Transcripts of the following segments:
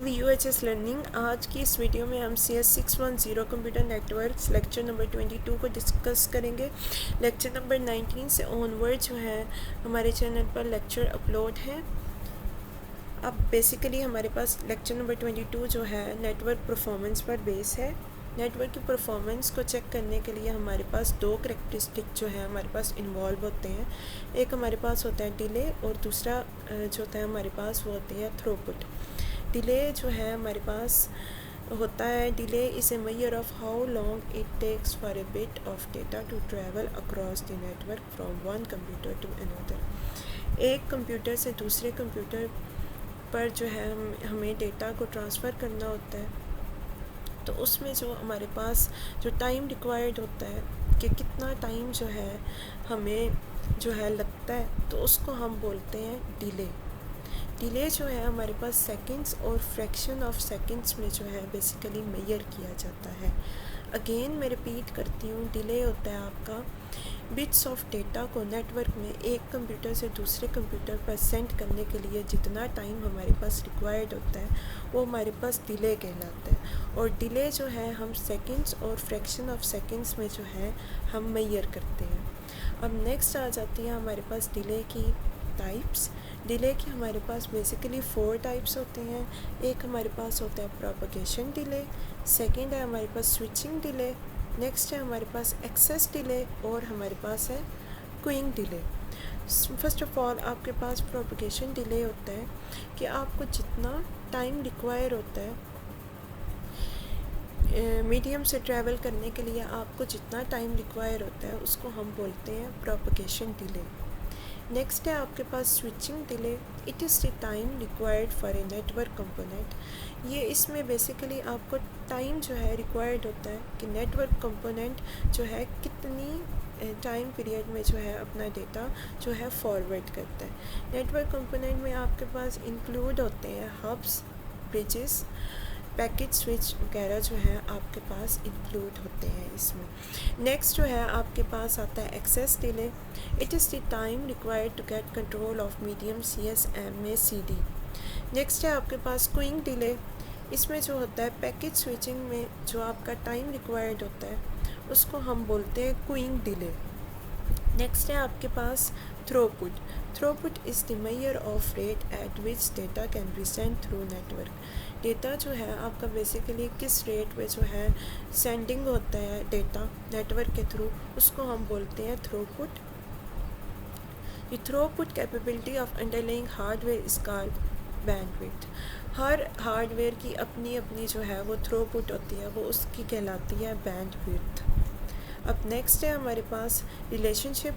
VUHS learning. आज की इस वीडियो में हम CS610 computer networks lecture number 22 को डिस्कस करेंगे। लेक्चर नंबर 19 से ऑनवर्ड जो है हमारे चैनल पर लेक्चर अपलोड है। अब बेसिकली हमारे पास लेक्चर नंबर 22 जो है नेटवर्क परफॉर्मेंस पर बेस है। नेटवर्क की परफॉर्मेंस को चेक करने के लिए हमारे पास दो करैक्टरिस्टिक जो है हमारे पास इन्वॉल्व होते हैं। एक हमारे पास होता है डिले और दूसरा जो होता है हमारे पास वो होती है थ्रूपुट। डिले जो है हमारे पास होता है, delay is a measure of how long it takes for a bit of data to travel across the network from one computer to another. एक कंप्यूटर से दूसरे कंप्यूटर पर जो है हमें डेटा को ट्रांसफ़र करना होता है, तो उसमें जो हमारे पास जो टाइम रिक्वायर्ड होता है कि कितना टाइम जो है हमें जो है लगता है, तो उसको हम बोलते हैं डिले। डिले जो है हमारे पास सेकंड्स और फ्रैक्शन ऑफ सेकंड्स में जो है बेसिकली मेजर किया जाता है। अगेन मैं रिपीट करती हूँ, डिले होता है आपका बिट्स ऑफ डेटा को नेटवर्क में एक कंप्यूटर से दूसरे कंप्यूटर पर सेंड करने के लिए जितना टाइम हमारे पास रिक्वायर्ड होता है वो हमारे पास डिले कहलाता है। और डिले जो है हम सेकंड्स और फ्रैक्शन ऑफ सेकंड्स में जो है हम मेजर करते हैं। अब नेक्स्ट आ जाती है हमारे पास डिले की टाइप्स। डिले की हमारे पास बेसिकली 4 टाइप्स होते हैं। एक हमारे पास होता है प्रोपगेशन डिले, सेकंड है हमारे पास स्विचिंग डिले, नेक्स्ट है हमारे पास एक्सेस डिले और हमारे पास है queuing delay. First of all आपके पास प्रोपगेशन डिले होता है कि आपको जितना टाइम रिक्वायर होता है मीडियम से ट्रैवल करने के लिए, आपको जितना टाइम रिक्वायर होता है उसको हम बोलते हैं प्रोपगेशन डिले। नेक्स्ट है आपके पास switching delay. It is the time required for a network component. ये इसमें बेसिकली आपको टाइम जो है रिक्वायर्ड होता है कि नेटवर्क कंपोनेंट जो है कितनी टाइम पीरियड में जो है अपना डेटा जो है फॉरवर्ड करता है। नेटवर्क कंपोनेंट में आपके पास इंक्लूड होते हैं हब्स, ब्रिजेस, पैकेट स्विच वगैरह जो है आपके पास इंक्लूड होते हैं इसमें। नेक्स्ट जो है आपके पास आता है access delay. It is the time required to get control of medium CSMA/CD। Next है आपके पास क्यूइंग डिले। इसमें जो होता है पैकेट स्विचिंग में जो आपका टाइम रिक्वायर्ड होता है उसको हम बोलते हैं क्यूइंग डिले। नेक्स्ट है आपके पास throughput. Throughput is the measure of rate at which data can be send through network. Data जो है आपका बेसिकली किस रेट पे जो है सेंडिंग होता है डेटा नेटवर्क के थ्रू, उसको हम बोलते हैं throughput. The throughput capability of underlying hardware is called bandwidth. Her hardware की अपनी अपनी जो है वो थ्रूपुट होती है, वो उसकी कहलाती है बैंडविड्थ। अब नेक्स्ट है हमारे पास relationship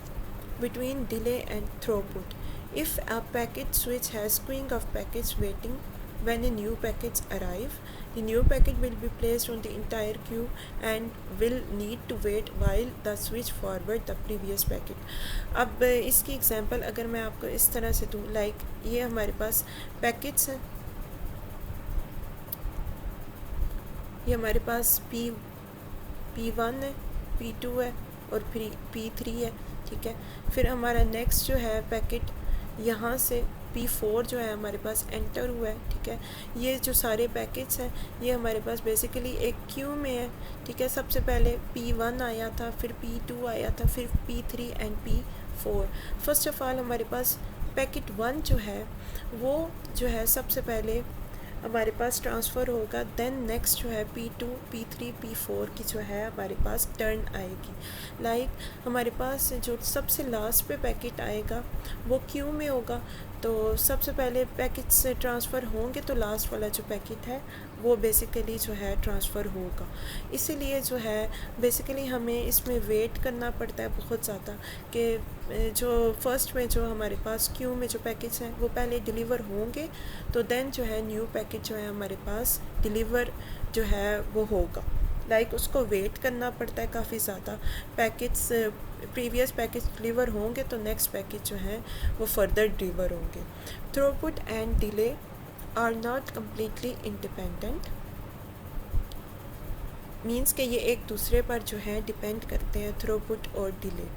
between delay and throughput. If a packet switch has queuing of packets waiting when a new packets arrive, the new packet will be placed on the entire queue and will need to wait while the switch forward the previous packet. अब इसकी example अगर मैं आपको इस तरह से दूँ, like ये हमारे पास पैकेट्स हैं, ये हमारे पास P1 है, P2 है और फिर P3 है, ठीक है। फिर हमारा नेक्स्ट जो है पैकेट यहाँ से P4 जो है हमारे पास एंटर हुआ है, ठीक है। ये जो सारे पैकेट्स हैं ये हमारे पास बेसिकली एक क्यू में है, ठीक है। सबसे पहले P1 आया था, फिर P2 आया था, फिर P3 and P4। First of all हमारे पास पैकेट 1 जो है वो जो है सबसे पहले हमारे पास ट्रांसफ़र होगा, देन नेक्स्ट जो है P2, P3, P4 की जो है हमारे पास टर्न आएगी। लाइक हमारे पास जो सबसे लास्ट पे पैकेट आएगा वो क्यू में होगा, तो सबसे पहले पैकेट से ट्रांसफ़र होंगे तो लास्ट वाला जो पैकेट है वो बेसिकली जो है ट्रांसफ़र होगा। इसीलिए जो है बेसिकली हमें इसमें वेट करना पड़ता है बहुत ज़्यादा कि जो फर्स्ट में जो हमारे पास क्यू में जो पैकेट्स हैं वो पहले डिलीवर होंगे, तो देन जो है न्यू पैकेट जो है हमारे पास डिलीवर जो है वो होगा। लाइक उसको वेट करना पड़ता है काफ़ी ज़्यादा। पैकेट्स प्रीवियस पैकेज डिलीवर होंगे तो नेक्स्ट पैकेज जो है वो फर्दर डिलीवर होंगे। Throughput and delay are not completely independent, means कि ये एक दूसरे पर जो है डिपेंड करते हैं, थ्रूपुट और delay.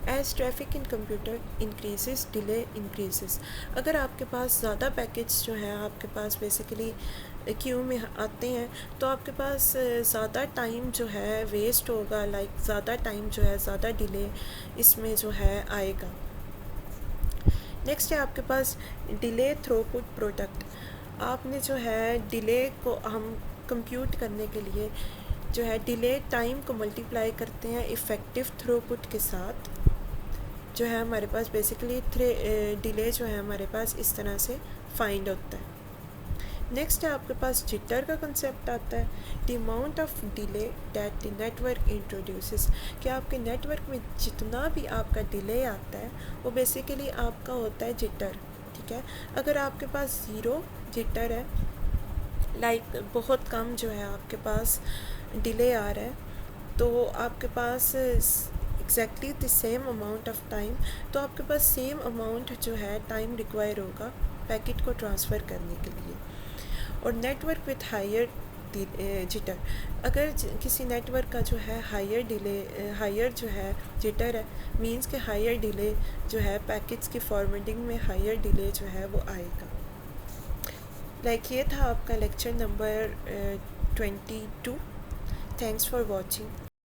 As traffic in computer increases delay increases. अगर आपके पास ज़्यादा पैकेट्स जो हैं आपके पास बेसिकली क्यू में आते हैं तो आपके पास ज़्यादा टाइम जो है वेस्ट होगा, लाइक ज़्यादा टाइम जो है, ज़्यादा डिले इसमें जो है आएगा। नेक्स्ट है आपके पास डिले थ्रूपुट प्रोडक्ट। आपने जो है डिले को हम कंप्यूट करने के लिए जो है डिले टाइम को मल्टीप्लाई करते हैं इफ़ेक्टिव थ्रूपुट के साथ, जो है हमारे पास बेसिकली डिले जो है हमारे पास इस तरह से फाइंड होता है। नेक्स्ट है आपके पास जिटर का कंसेप्ट आता है, the amount of delay that the network introduces, कि आपके नेटवर्क में जितना भी आपका डिले आता है वो बेसिकली आपका होता है जिटर। ठीक है, अगर आपके पास ज़ीरो जिटर है, लाइक बहुत कम जो है आपके पास डिले आ रहा है, तो आपके पास exactly the same amount of time, तो आपके पास सेम अमाउंट जो है टाइम रिक्वायर होगा पैकेट को ट्रांसफ़र करने के लिए। और नेटवर्क विथ हायर जिटर, अगर किसी नेटवर्क का जो है हायर जो है जिटर है, मींस के हायर डिले जो है पैकेट्स की फॉर्मेटिंग में हायर डिले जो है वो आएगा। लाइक ये था आपका lecture number 22। Thanks for watching.